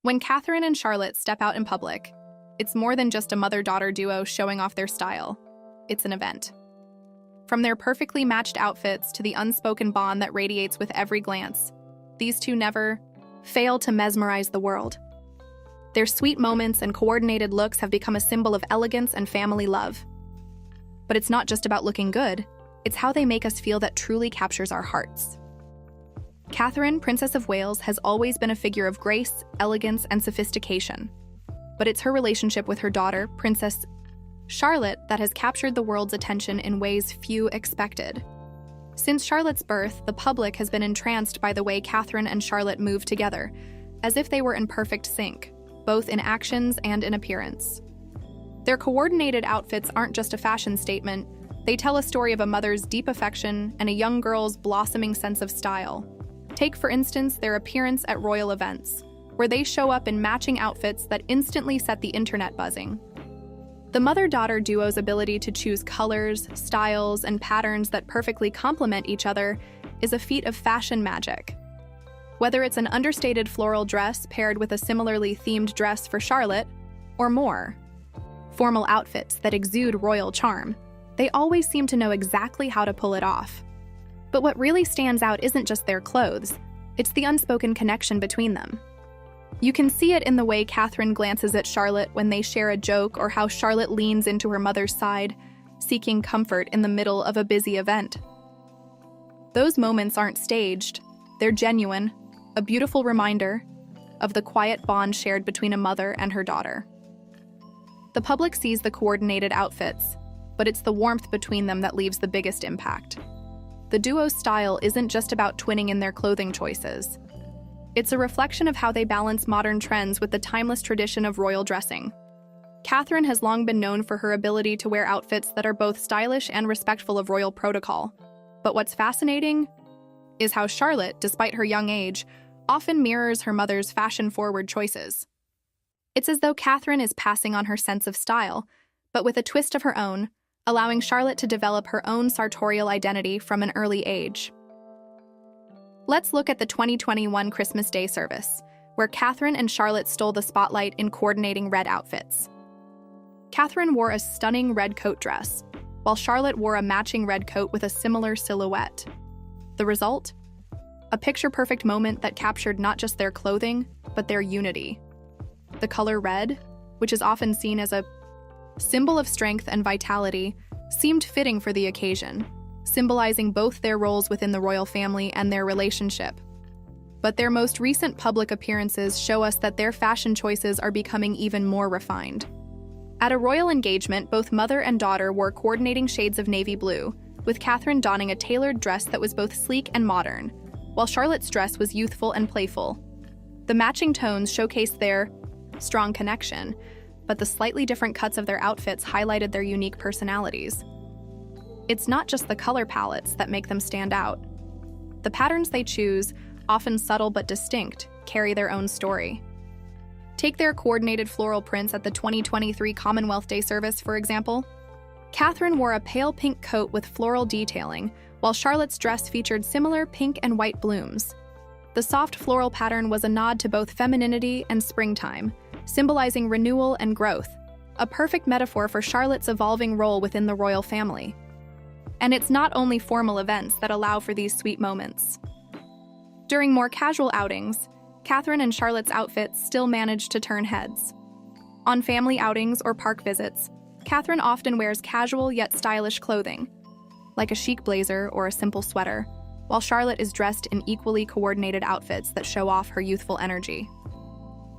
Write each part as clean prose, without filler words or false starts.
When Catherine and Charlotte step out in public, it's more than just a mother-daughter duo showing off their style. It's an event. From their perfectly matched outfits to the unspoken bond that radiates with every glance, these two never fail to mesmerize the world. Their sweet moments and coordinated looks have become a symbol of elegance and family love. But it's not just about looking good, it's how they make us feel that truly captures our hearts. Catherine, Princess of Wales, has always been a figure of grace, elegance, and sophistication. But it's her relationship with her daughter, Princess Charlotte, that has captured the world's attention in ways few expected. Since Charlotte's birth, the public has been entranced by the way Catherine and Charlotte move together, as if they were in perfect sync, both in actions and in appearance. Their coordinated outfits aren't just a fashion statement, they tell a story of a mother's deep affection and a young girl's blossoming sense of style. Take, for instance, their appearance at royal events, where they show up in matching outfits that instantly set the internet buzzing. The mother-daughter duo's ability to choose colors, styles, and patterns that perfectly complement each other is a feat of fashion magic. Whether it's an understated floral dress paired with a similarly themed dress for Charlotte, or more formal outfits that exude royal charm, they always seem to know exactly how to pull it off. But what really stands out isn't just their clothes, it's the unspoken connection between them. You can see it in the way Catherine glances at Charlotte when they share a joke, or how Charlotte leans into her mother's side, seeking comfort in the middle of a busy event. Those moments aren't staged, they're genuine, a beautiful reminder of the quiet bond shared between a mother and her daughter. The public sees the coordinated outfits, but it's the warmth between them that leaves the biggest impact. The duo's style isn't just about twinning in their clothing choices. It's a reflection of how they balance modern trends with the timeless tradition of royal dressing. Catherine has long been known for her ability to wear outfits that are both stylish and respectful of royal protocol. But what's fascinating is how Charlotte, despite her young age, often mirrors her mother's fashion-forward choices. It's as though Catherine is passing on her sense of style, but with a twist of her own, allowing Charlotte to develop her own sartorial identity from an early age. Let's look at the 2021 Christmas Day service, where Catherine and Charlotte stole the spotlight in coordinating red outfits. Catherine wore a stunning red coat dress, while Charlotte wore a matching red coat with a similar silhouette. The result? A picture-perfect moment that captured not just their clothing, but their unity. The color red, which is often seen as a symbol of strength and vitality, seemed fitting for the occasion, symbolizing both their roles within the royal family and their relationship. But their most recent public appearances show us that their fashion choices are becoming even more refined. At a royal engagement, both mother and daughter wore coordinating shades of navy blue, with Catherine donning a tailored dress that was both sleek and modern, while Charlotte's dress was youthful and playful. The matching tones showcased their strong connection, but the slightly different cuts of their outfits highlighted their unique personalities. It's not just the color palettes that make them stand out. The patterns they choose, often subtle but distinct, carry their own story. Take their coordinated floral prints at the 2023 Commonwealth Day service, for example. Catherine wore a pale pink coat with floral detailing, while Charlotte's dress featured similar pink and white blooms. The soft floral pattern was a nod to both femininity and springtime, symbolizing renewal and growth, a perfect metaphor for Charlotte's evolving role within the royal family. And it's not only formal events that allow for these sweet moments. During more casual outings, Catherine and Charlotte's outfits still manage to turn heads. On family outings or park visits, Catherine often wears casual yet stylish clothing, like a chic blazer or a simple sweater, while Charlotte is dressed in equally coordinated outfits that show off her youthful energy.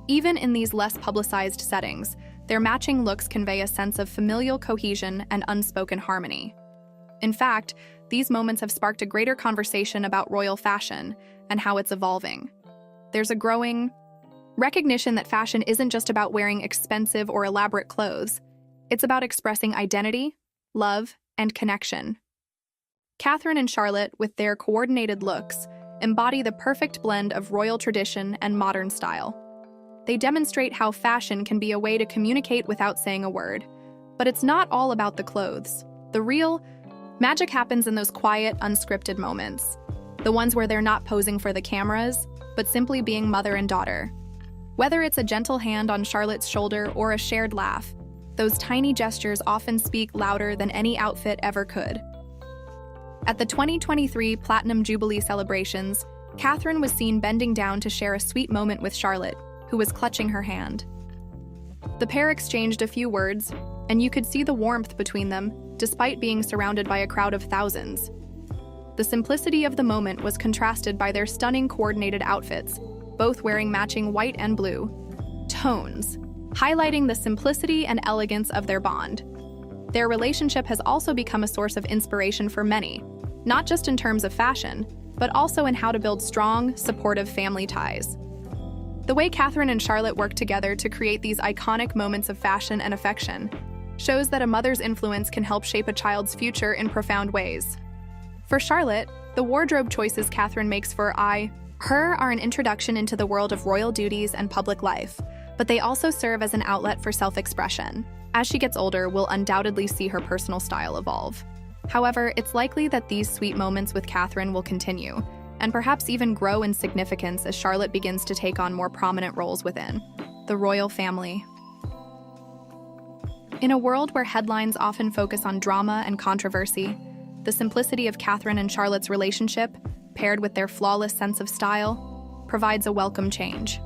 Even in these less publicized settings, their matching looks convey a sense of familial cohesion and unspoken harmony. In fact, these moments have sparked a greater conversation about royal fashion and how it's evolving. There's a growing recognition that fashion isn't just about wearing expensive or elaborate clothes. It's about expressing identity, love, and connection. Catherine and Charlotte, with their coordinated looks, embody the perfect blend of royal tradition and modern style. They demonstrate how fashion can be a way to communicate without saying a word. But it's not all about the clothes. The real magic happens in those quiet, unscripted moments. The ones where they're not posing for the cameras, but simply being mother and daughter. Whether it's a gentle hand on Charlotte's shoulder or a shared laugh, those tiny gestures often speak louder than any outfit ever could. At the 2023 Platinum Jubilee celebrations, Catherine was seen bending down to share a sweet moment with Charlotte, who was clutching her hand. The pair exchanged a few words, and you could see the warmth between them, despite being surrounded by a crowd of thousands. The simplicity of the moment was contrasted by their stunning coordinated outfits, both wearing matching white and blue tones, highlighting the simplicity and elegance of their bond. Their relationship has also become a source of inspiration for many, not just in terms of fashion, but also in how to build strong, supportive family ties. The way Catherine and Charlotte work together to create these iconic moments of fashion and affection shows that a mother's influence can help shape a child's future in profound ways. For Charlotte, the wardrobe choices Catherine makes for her are an introduction into the world of royal duties and public life, but they also serve as an outlet for self-expression. As she gets older, we'll undoubtedly see her personal style evolve. However, it's likely that these sweet moments with Catherine will continue, and perhaps even grow in significance as Charlotte begins to take on more prominent roles within the royal family. In a world where headlines often focus on drama and controversy, the simplicity of Catherine and Charlotte's relationship, paired with their flawless sense of style, provides a welcome change.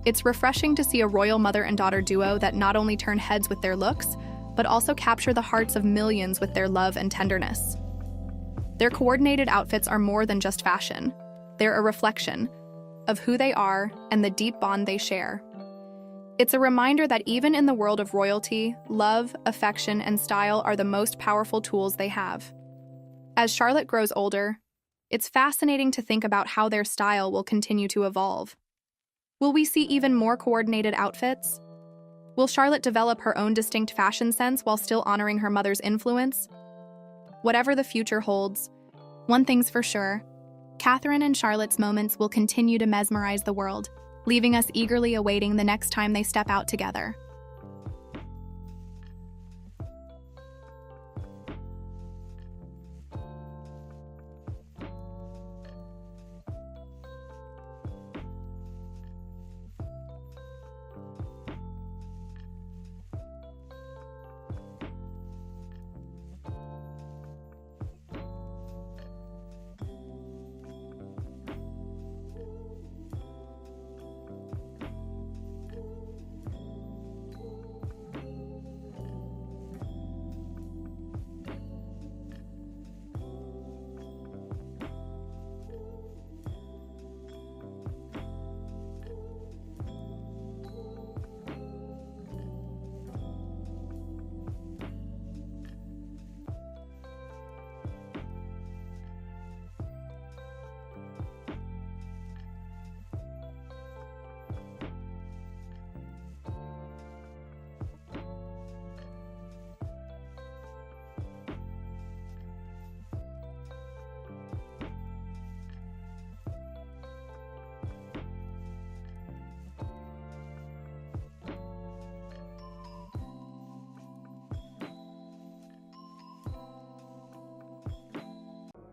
It's refreshing to see a royal mother and daughter duo that not only turn heads with their looks, but also capture the hearts of millions with their love and tenderness. Their coordinated outfits are more than just fashion. They're a reflection of who they are and the deep bond they share. It's a reminder that even in the world of royalty, love, affection, and style are the most powerful tools they have. As Charlotte grows older, it's fascinating to think about how their style will continue to evolve. Will we see even more coordinated outfits? Will Charlotte develop her own distinct fashion sense while still honoring her mother's influence? Whatever the future holds, one thing's for sure: Catherine and Charlotte's moments will continue to mesmerize the world, leaving us eagerly awaiting the next time they step out together.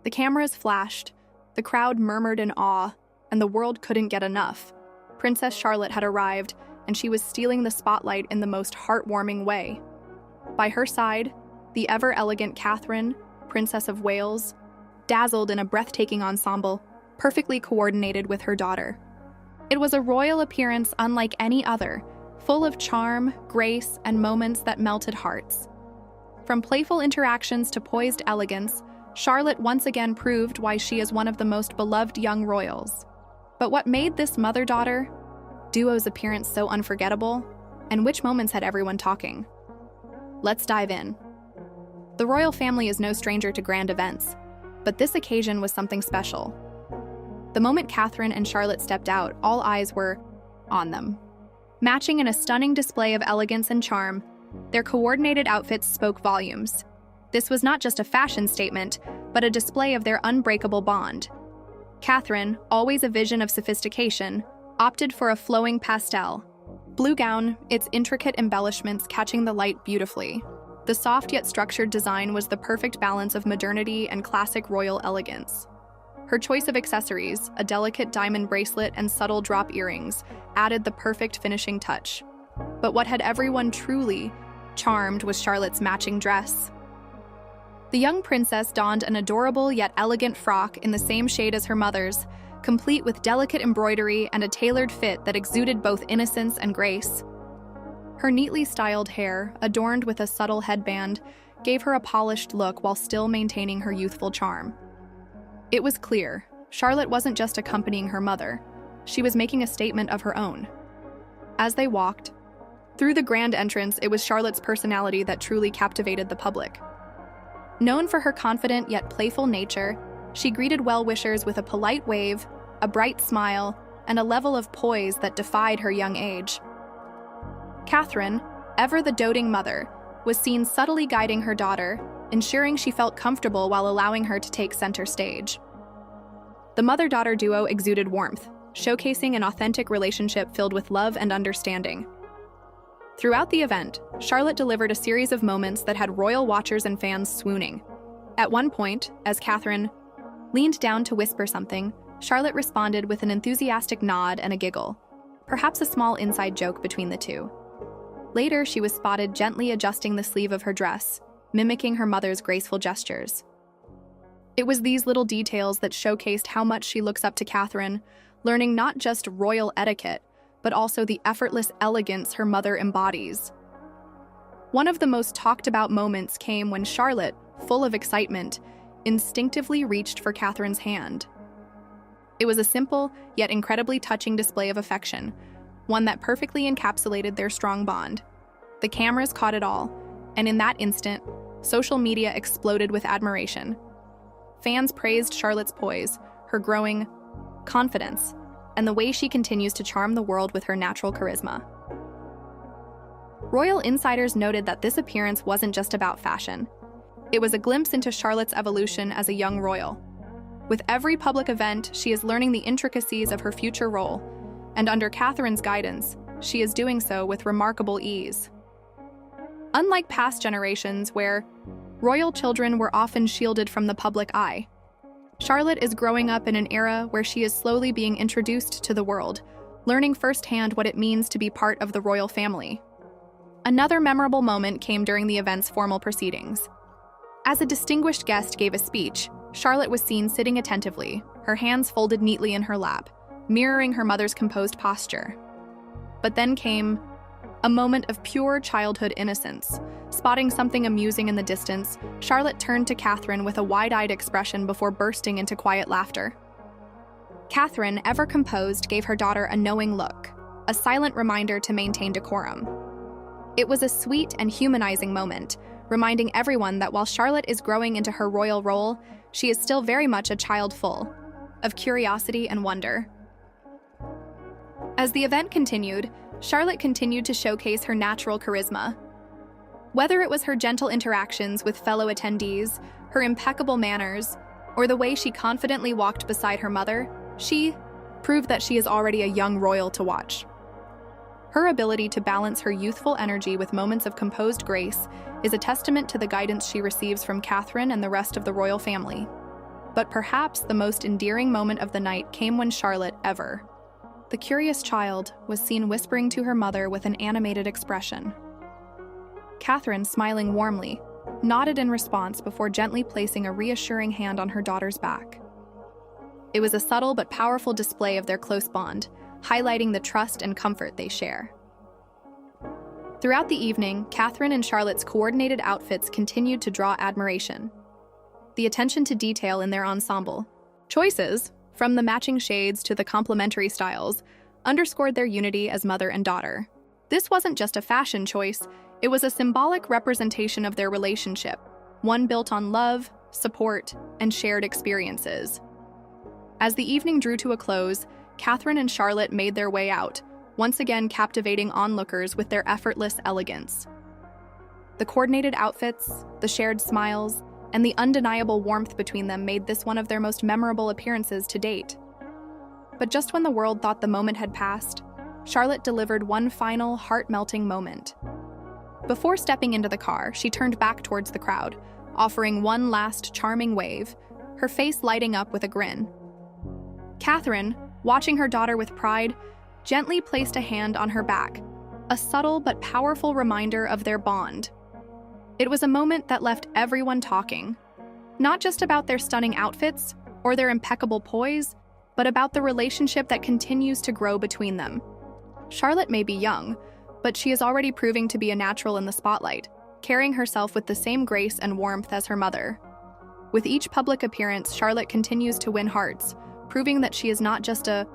The cameras flashed, the crowd murmured in awe, and the world couldn't get enough. Princess Charlotte had arrived, and she was stealing the spotlight in the most heartwarming way. By her side, the ever-elegant Catherine, Princess of Wales, dazzled in a breathtaking ensemble, perfectly coordinated with her daughter. It was a royal appearance unlike any other, full of charm, grace, and moments that melted hearts. From playful interactions to poised elegance, Charlotte once again proved why she is one of the most beloved young royals. But what made this mother-daughter duo's appearance so unforgettable, and which moments had everyone talking? Let's dive in. The royal family is no stranger to grand events, but this occasion was something special. The moment Catherine and Charlotte stepped out, all eyes were on them. Matching in a stunning display of elegance and charm, their coordinated outfits spoke volumes. This was not just a fashion statement, but a display of their unbreakable bond. Catherine, always a vision of sophistication, opted for a flowing pastel blue gown, its intricate embellishments catching the light beautifully. The soft yet structured design was the perfect balance of modernity and classic royal elegance. Her choice of accessories, a delicate diamond bracelet and subtle drop earrings, added the perfect finishing touch. But what had everyone truly charmed was Charlotte's matching dress. The young princess donned an adorable yet elegant frock in the same shade as her mother's, complete with delicate embroidery and a tailored fit that exuded both innocence and grace. Her neatly styled hair, adorned with a subtle headband, gave her a polished look while still maintaining her youthful charm. It was clear, Charlotte wasn't just accompanying her mother, she was making a statement of her own. As they walked through the grand entrance, it was Charlotte's personality that truly captivated the public. Known for her confident yet playful nature, she greeted well-wishers with a polite wave, a bright smile, and a level of poise that defied her young age. Catherine, ever the doting mother, was seen subtly guiding her daughter, ensuring she felt comfortable while allowing her to take center stage. The mother-daughter duo exuded warmth, showcasing an authentic relationship filled with love and understanding. Throughout the event, Charlotte delivered a series of moments that had royal watchers and fans swooning. At one point, as Catherine leaned down to whisper something, Charlotte responded with an enthusiastic nod and a giggle, perhaps a small inside joke between the two. Later, she was spotted gently adjusting the sleeve of her dress, mimicking her mother's graceful gestures. It was these little details that showcased how much she looks up to Catherine, learning not just royal etiquette, but also the effortless elegance her mother embodies. One of the most talked about moments came when Charlotte, full of excitement, instinctively reached for Catherine's hand. It was a simple, yet incredibly touching display of affection, one that perfectly encapsulated their strong bond. The cameras caught it all, and in that instant, social media exploded with admiration. Fans praised Charlotte's poise, her growing confidence, and the way she continues to charm the world with her natural charisma. Royal insiders noted that this appearance wasn't just about fashion. It was a glimpse into Charlotte's evolution as a young royal. With every public event, she is learning the intricacies of her future role, and under Catherine's guidance, she is doing so with remarkable ease. Unlike past generations where royal children were often shielded from the public eye, Charlotte is growing up in an era where she is slowly being introduced to the world, learning firsthand what it means to be part of the royal family. Another memorable moment came during the event's formal proceedings. As a distinguished guest gave a speech, Charlotte was seen sitting attentively, her hands folded neatly in her lap, mirroring her mother's composed posture. But then came a moment of pure childhood innocence. Spotting something amusing in the distance, Charlotte turned to Catherine with a wide-eyed expression before bursting into quiet laughter. Catherine, ever composed, gave her daughter a knowing look, a silent reminder to maintain decorum. It was a sweet and humanizing moment, reminding everyone that while Charlotte is growing into her royal role, she is still very much a child full of curiosity and wonder. As the event continued, Charlotte continued to showcase her natural charisma. Whether it was her gentle interactions with fellow attendees, her impeccable manners, or the way she confidently walked beside her mother, she proved that she is already a young royal to watch. Her ability to balance her youthful energy with moments of composed grace is a testament to the guidance she receives from Catherine and the rest of the royal family. But perhaps the most endearing moment of the night came when Charlotte, the curious child, was seen whispering to her mother with an animated expression. Catherine, smiling warmly, nodded in response before gently placing a reassuring hand on her daughter's back. It was a subtle but powerful display of their close bond, highlighting the trust and comfort they share. Throughout the evening, Catherine and Charlotte's coordinated outfits continued to draw admiration. The attention to detail in their ensemble choices, from the matching shades to the complementary styles, underscored their unity as mother and daughter. This wasn't just a fashion choice, it was a symbolic representation of their relationship, one built on love, support, and shared experiences. As the evening drew to a close, Catherine and Charlotte made their way out, once again captivating onlookers with their effortless elegance. The coordinated outfits, the shared smiles, and the undeniable warmth between them made this one of their most memorable appearances to date. But just when the world thought the moment had passed, Charlotte delivered one final, heart-melting moment. Before stepping into the car, she turned back towards the crowd, offering one last charming wave, her face lighting up with a grin, Catherine, watching her daughter with pride, gently placed a hand on her back, a subtle but powerful reminder of their bond. It was a moment that left everyone talking, not just about their stunning outfits or their impeccable poise, but about the relationship that continues to grow between them. Charlotte may be young, but she is already proving to be a natural in the spotlight, carrying herself with the same grace and warmth as her mother. With each public appearance, Charlotte continues to win hearts, proving that she is not just a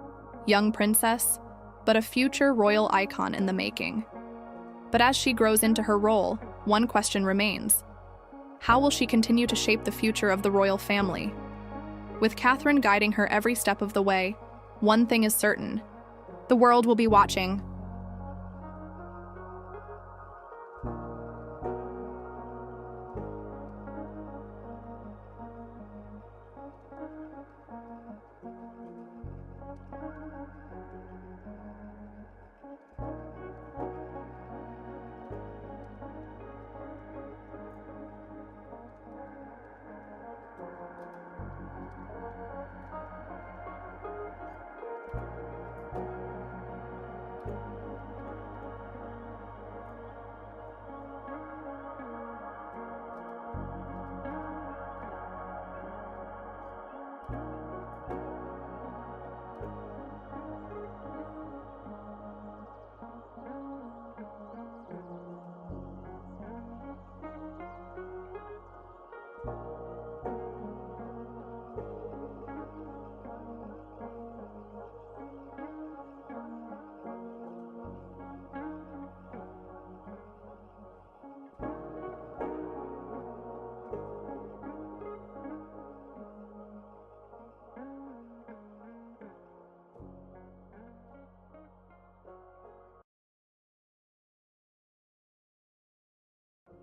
young princess, but a future royal icon in the making. But as she grows into her role, one question remains. How will she continue to shape the future of the royal family? With Catherine guiding her every step of the way, one thing is certain: the world will be watching.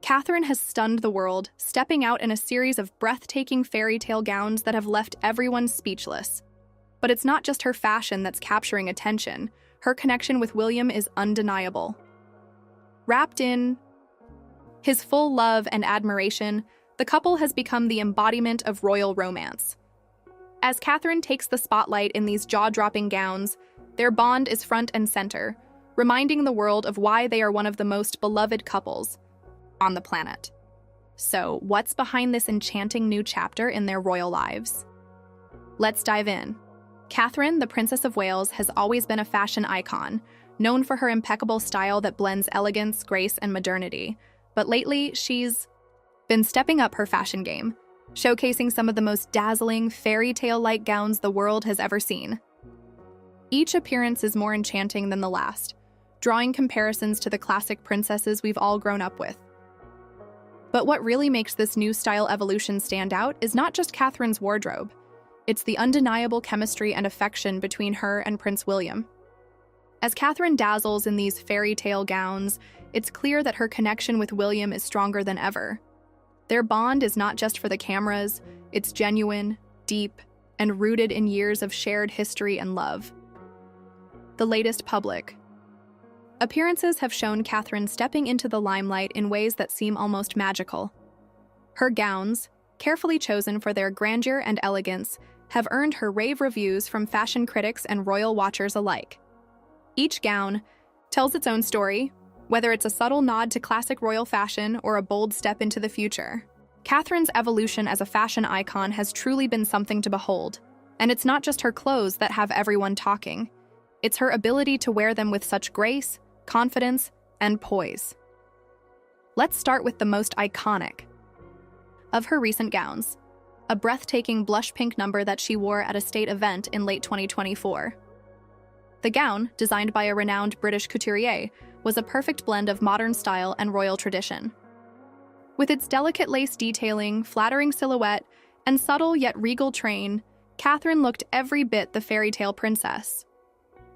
Catherine has stunned the world, stepping out in a series of breathtaking fairy tale gowns that have left everyone speechless. But it's not just her fashion that's capturing attention. Her connection with William is undeniable. Wrapped in his full love and admiration, the couple has become the embodiment of royal romance. As Catherine takes the spotlight in these jaw-dropping gowns, their bond is front and center, reminding the world of why they are one of the most beloved couples on the planet. So, what's behind this enchanting new chapter in their royal lives? Let's dive in. Catherine, the Princess of Wales, has always been a fashion icon, known for her impeccable style that blends elegance, grace, and modernity. But lately, she's been stepping up her fashion game, showcasing some of the most dazzling, fairy tale-like gowns the world has ever seen. Each appearance is more enchanting than the last, drawing comparisons to the classic princesses we've all grown up with. But what really makes this new style evolution stand out is not just Catherine's wardrobe. It's the undeniable chemistry and affection between her and Prince William. As Catherine dazzles in these fairy tale gowns, it's clear that her connection with William is stronger than ever. Their bond is not just for the cameras, it's genuine, deep, and rooted in years of shared history and love. The latest public appearances have shown Catherine stepping into the limelight in ways that seem almost magical. Her gowns, carefully chosen for their grandeur and elegance, have earned her rave reviews from fashion critics and royal watchers alike. Each gown tells its own story, whether it's a subtle nod to classic royal fashion or a bold step into the future. Catherine's evolution as a fashion icon has truly been something to behold, and it's not just her clothes that have everyone talking. It's her ability to wear them with such grace, confidence, and poise. Let's start with the most iconic of her recent gowns, a breathtaking blush pink number that she wore at a state event in late 2024. The gown, designed by a renowned British couturier, was a perfect blend of modern style and royal tradition. With its delicate lace detailing, flattering silhouette, and subtle yet regal train, Catherine looked every bit the fairy tale princess.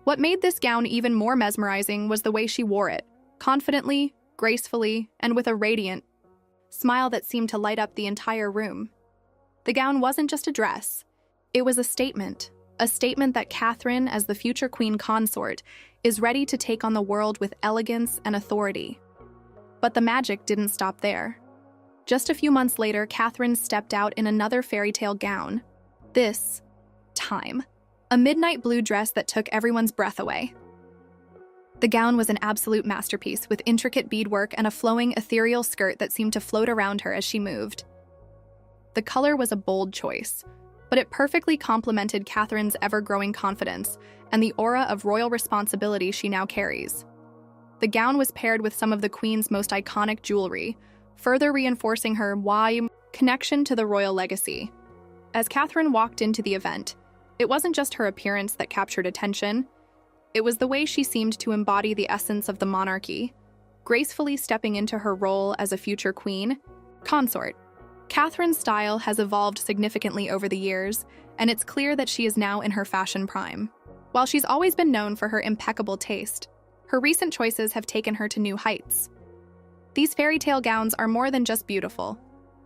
What made this gown even more mesmerizing was the way she wore it, confidently, gracefully, and with a radiant smile that seemed to light up the entire room. The gown wasn't just a dress, it was a statement that Catherine, as the future queen consort, is ready to take on the world with elegance and authority. But the magic didn't stop there. Just a few months later, Catherine stepped out in another fairy tale gown. This time, a midnight blue dress that took everyone's breath away. The gown was an absolute masterpiece, with intricate beadwork and a flowing, ethereal skirt that seemed to float around her as she moved. The color was a bold choice, but it perfectly complemented Catherine's ever-growing confidence and the aura of royal responsibility she now carries. The gown was paired with some of the Queen's most iconic jewelry, further reinforcing her connection to the royal legacy. As Catherine walked into the event, it wasn't just her appearance that captured attention. It was the way she seemed to embody the essence of the monarchy, gracefully stepping into her role as a future queen consort. Catherine's style has evolved significantly over the years, and it's clear that she is now in her fashion prime. While she's always been known for her impeccable taste, her recent choices have taken her to new heights. These fairy tale gowns are more than just beautiful.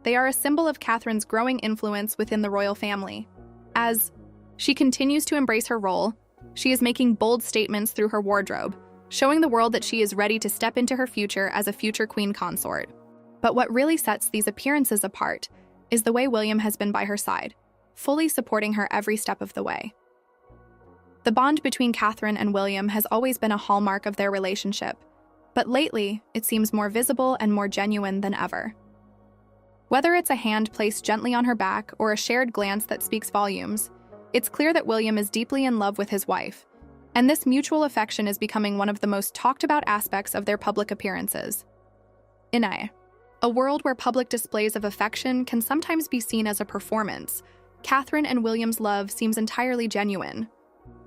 They are a symbol of Catherine's growing influence within the royal family. As she continues to embrace her role, she is making bold statements through her wardrobe, showing the world that she is ready to step into her future as a future queen consort. But what really sets these appearances apart is the way William has been by her side, fully supporting her every step of the way. The bond between Catherine and William has always been a hallmark of their relationship, but lately it seems more visible and more genuine than ever. Whether it's a hand placed gently on her back or a shared glance that speaks volumes, it's clear that William is deeply in love with his wife, and this mutual affection is becoming one of the most talked about aspects of their public appearances. In a world where public displays of affection can sometimes be seen as a performance, Catherine and William's love seems entirely genuine.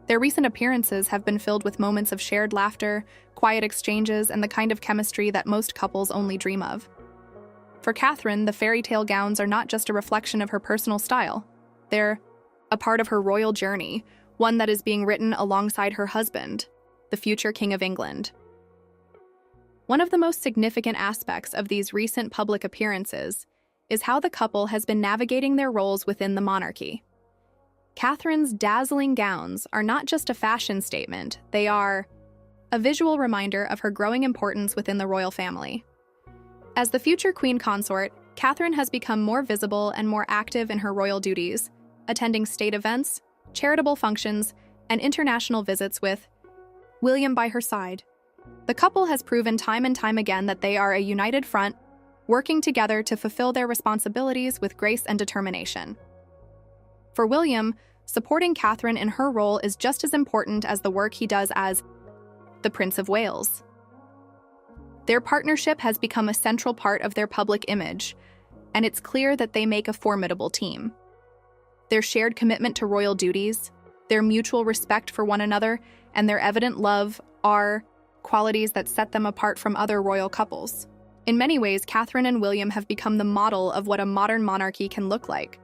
Their recent appearances have been filled with moments of shared laughter, quiet exchanges, and the kind of chemistry that most couples only dream of. For Catherine, the fairy tale gowns are not just a reflection of her personal style. They're a part of her royal journey, one that is being written alongside her husband, the future King of England. One of the most significant aspects of these recent public appearances is how the couple has been navigating their roles within the monarchy. Catherine's dazzling gowns are not just a fashion statement, they are a visual reminder of her growing importance within the royal family. As the future queen consort, Catherine has become more visible and more active in her royal duties, attending state events, charitable functions, and international visits with William by her side. The couple has proven time and time again that they are a united front, working together to fulfill their responsibilities with grace and determination. For William, supporting Catherine in her role is just as important as the work he does as the Prince of Wales. Their partnership has become a central part of their public image, and it's clear that they make a formidable team. Their shared commitment to royal duties, their mutual respect for one another, and their evident love are qualities that set them apart from other royal couples. In many ways, Catherine and William have become the model of what a modern monarchy can look like,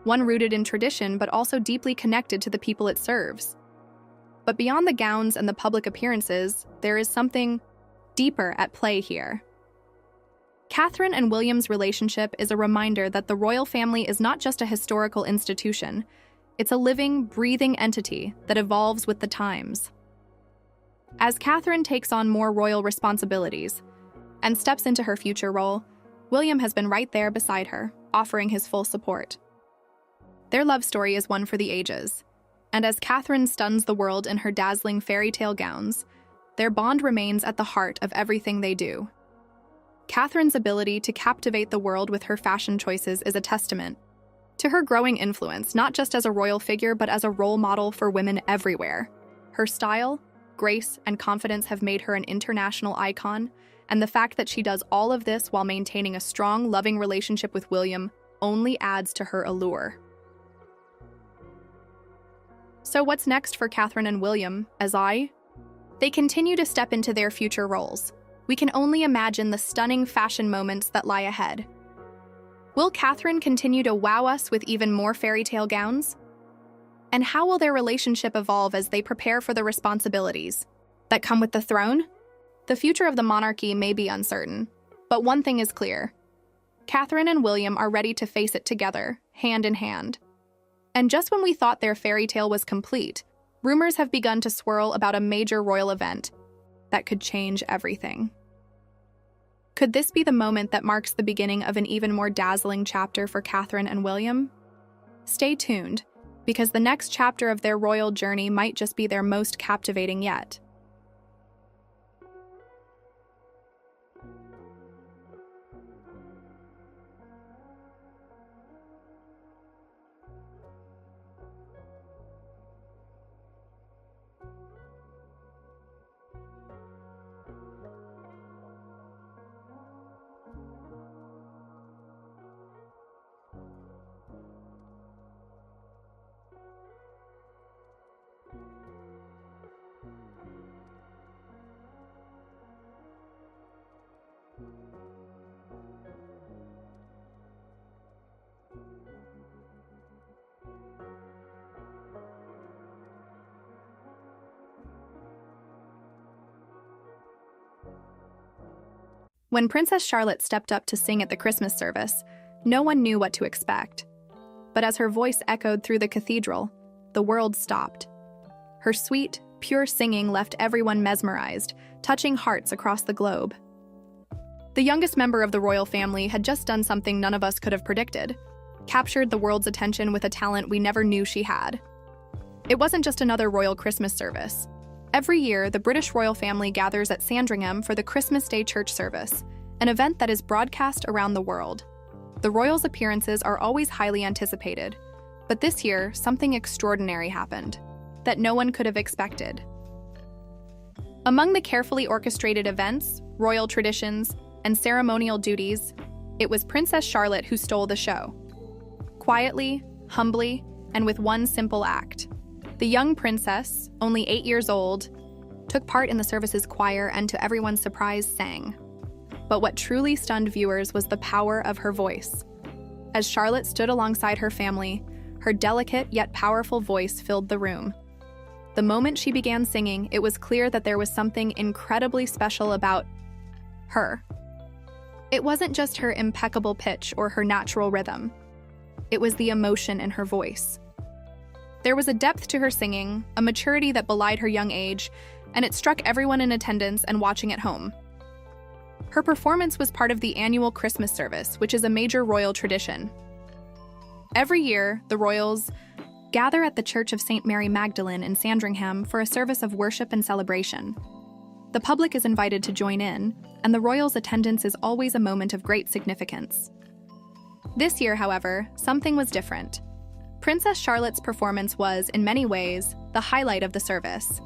one rooted in tradition but also deeply connected to the people it serves. But beyond the gowns and the public appearances, there is something deeper at play here. Catherine and William's relationship is a reminder that the royal family is not just a historical institution, it's a living, breathing entity that evolves with the times. As Catherine takes on more royal responsibilities and steps into her future role, William has been right there beside her, offering his full support. Their love story is one for the ages, and as Catherine stuns the world in her dazzling fairy tale gowns, their bond remains at the heart of everything they do. Catherine's ability to captivate the world with her fashion choices is a testament to her growing influence, not just as a royal figure, but as a role model for women everywhere. Her style, grace, and confidence have made her an international icon, and the fact that she does all of this while maintaining a strong, loving relationship with William only adds to her allure. So what's next for Catherine and William they continue to step into their future roles? We can only imagine the stunning fashion moments that lie ahead. Will Catherine continue to wow us with even more fairy tale gowns? And how will their relationship evolve as they prepare for the responsibilities that come with the throne? The future of the monarchy may be uncertain, but one thing is clear. Catherine and William are ready to face it together, hand in hand. And just when we thought their fairy tale was complete, rumors have begun to swirl about a major royal event that could change everything. Could this be the moment that marks the beginning of an even more dazzling chapter for Catherine and William? Stay tuned, because the next chapter of their royal journey might just be their most captivating yet. When Princess Charlotte stepped up to sing at the Christmas service, no one knew what to expect. But as her voice echoed through the cathedral, the world stopped. Her sweet, pure singing left everyone mesmerized, touching hearts across the globe. The youngest member of the royal family had just done something none of us could have predicted, captured the world's attention with a talent we never knew she had. It wasn't just another royal Christmas service. Every year, the British royal family gathers at Sandringham for the Christmas Day church service, an event that is broadcast around the world. The royals' appearances are always highly anticipated, but this year, something extraordinary happened that no one could have expected. Among the carefully orchestrated events, royal traditions, and ceremonial duties, it was Princess Charlotte who stole the show. Quietly, humbly, and with one simple act, the young princess, only 8 years old, took part in the service's choir and to everyone's surprise sang. But what truly stunned viewers was the power of her voice. As Charlotte stood alongside her family, her delicate yet powerful voice filled the room. The moment she began singing, it was clear that there was something incredibly special about her. It wasn't just her impeccable pitch or her natural rhythm. It was the emotion in her voice. There was a depth to her singing, a maturity that belied her young age, and it struck everyone in attendance and watching at home. Her performance was part of the annual Christmas service, which is a major royal tradition. Every year, the royals gather at the Church of St. Mary Magdalene in Sandringham for a service of worship and celebration. The public is invited to join in, and the royals' attendance is always a moment of great significance. This year, however, something was different. Princess Charlotte's performance was, in many ways, the highlight of the service.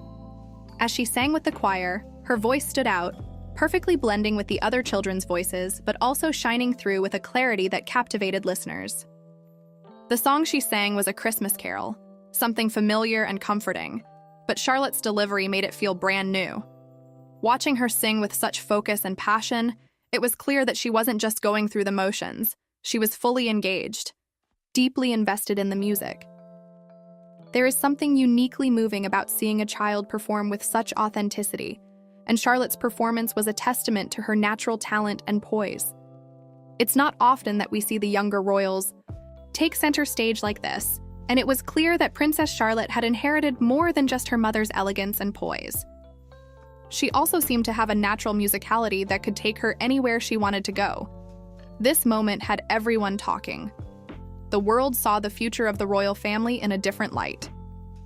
As she sang with the choir, her voice stood out, perfectly blending with the other children's voices, but also shining through with a clarity that captivated listeners. The song she sang was a Christmas carol, something familiar and comforting, but Charlotte's delivery made it feel brand new. Watching her sing with such focus and passion, it was clear that she wasn't just going through the motions, she was fully engaged, deeply invested in the music. There is something uniquely moving about seeing a child perform with such authenticity, and Charlotte's performance was a testament to her natural talent and poise. It's not often that we see the younger royals take center stage like this, and it was clear that Princess Charlotte had inherited more than just her mother's elegance and poise. She also seemed to have a natural musicality that could take her anywhere she wanted to go. This moment had everyone talking. The world saw the future of the royal family in a different light.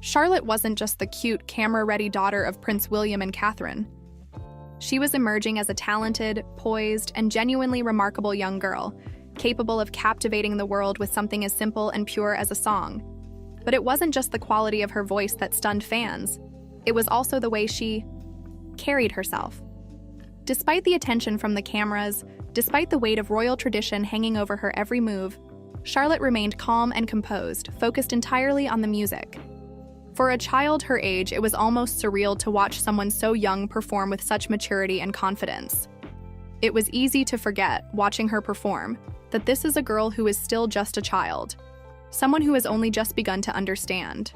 Charlotte wasn't just the cute, camera-ready daughter of Prince William and Catherine. She was emerging as a talented, poised, and genuinely remarkable young girl, capable of captivating the world with something as simple and pure as a song. But it wasn't just the quality of her voice that stunned fans. It was also the way she carried herself. Despite the attention from the cameras, despite the weight of royal tradition hanging over her every move, Charlotte remained calm and composed, focused entirely on the music. For a child her age, it was almost surreal to watch someone so young perform with such maturity and confidence. It was easy to forget, watching her perform, that this is a girl who is still just a child, someone who has only just begun to understand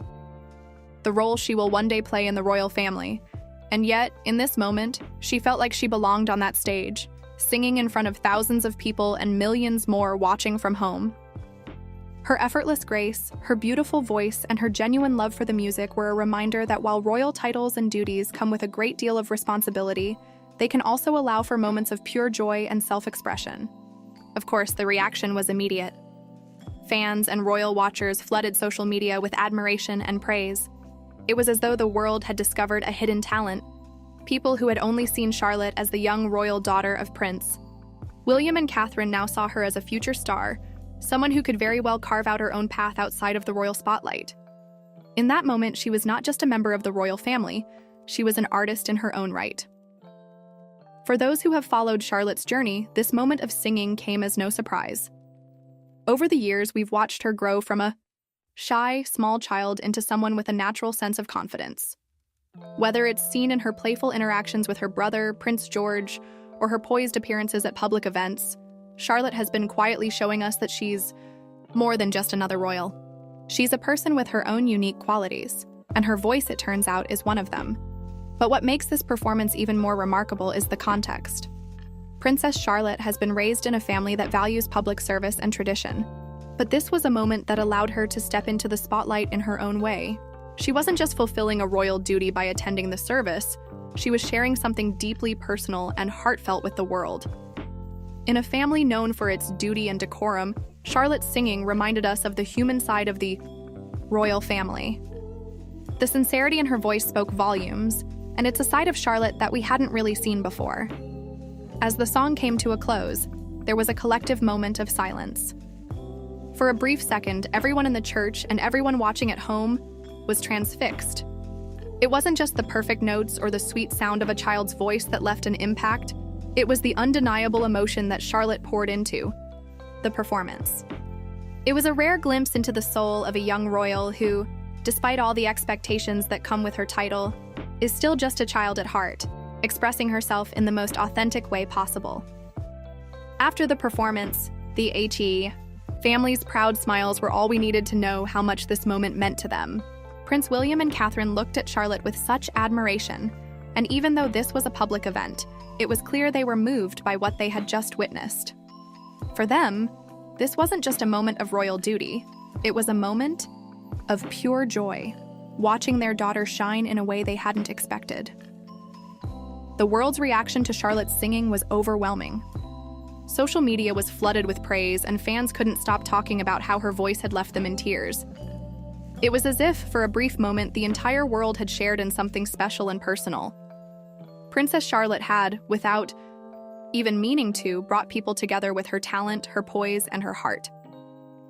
the role she will one day play in the royal family. And yet, in this moment, she felt like she belonged on that stage, singing in front of thousands of people and millions more watching from home. Her effortless grace, her beautiful voice, and her genuine love for the music were a reminder that while royal titles and duties come with a great deal of responsibility, they can also allow for moments of pure joy and self-expression. Of course, the reaction was immediate. Fans and royal watchers flooded social media with admiration and praise. It was as though the world had discovered a hidden talent, people who had only seen Charlotte as the young royal daughter of Prince. William and Catherine now saw her as a future star, someone who could very well carve out her own path outside of the royal spotlight. In that moment, she was not just a member of the royal family, she was an artist in her own right. For those who have followed Charlotte's journey, this moment of singing came as no surprise. Over the years, we've watched her grow from a shy, small child into someone with a natural sense of confidence. Whether it's seen in her playful interactions with her brother, Prince George, or her poised appearances at public events, Charlotte has been quietly showing us that she's more than just another royal. She's a person with her own unique qualities, and her voice, it turns out, is one of them. But what makes this performance even more remarkable is the context. Princess Charlotte has been raised in a family that values public service and tradition, but this was a moment that allowed her to step into the spotlight in her own way. She wasn't just fulfilling a royal duty by attending the service, she was sharing something deeply personal and heartfelt with the world. In a family known for its duty and decorum, Charlotte's singing reminded us of the human side of the royal family. The sincerity in her voice spoke volumes, and it's a side of Charlotte that we hadn't really seen before. As the song came to a close, there was a collective moment of silence. For a brief second, everyone in the church and everyone watching at home was transfixed. It wasn't just the perfect notes or the sweet sound of a child's voice that left an impact, it was the undeniable emotion that Charlotte poured into the performance. It was a rare glimpse into the soul of a young royal who, despite all the expectations that come with her title, is still just a child at heart, expressing herself in the most authentic way possible. After the performance, the family's proud smiles were all we needed to know how much this moment meant to them. Prince William and Catherine looked at Charlotte with such admiration, and even though this was a public event, it was clear they were moved by what they had just witnessed. For them, this wasn't just a moment of royal duty, it was a moment of pure joy, watching their daughter shine in a way they hadn't expected. The world's reaction to Charlotte's singing was overwhelming. Social media was flooded with praise, and fans couldn't stop talking about how her voice had left them in tears. It was as if, for a brief moment, the entire world had shared in something special and personal. Princess Charlotte had, without even meaning to, brought people together with her talent, her poise, and her heart.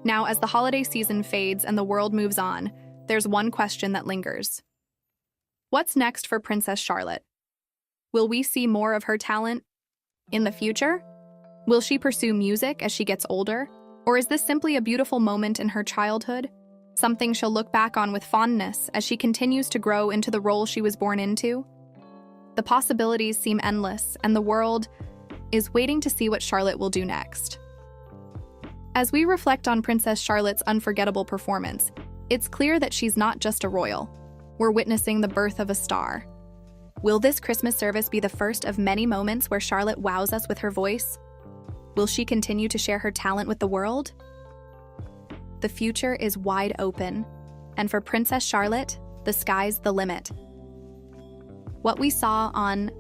Now, as the holiday season fades and the world moves on, there's one question that lingers. What's next for Princess Charlotte? Will we see more of her talent in the future? Will she pursue music as she gets older? Or is this simply a beautiful moment in her childhood? Something she'll look back on with fondness as she continues to grow into the role she was born into? The possibilities seem endless, and the world is waiting to see what Charlotte will do next. As we reflect on Princess Charlotte's unforgettable performance, it's clear that she's not just a royal. We're witnessing the birth of a star. Will this Christmas service be the first of many moments where Charlotte wows us with her voice? Will she continue to share her talent with the world? The future is wide open, and for Princess Charlotte, the sky's the limit. What we saw on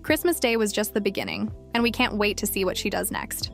Christmas Day was just the beginning, and we can't wait to see what she does next.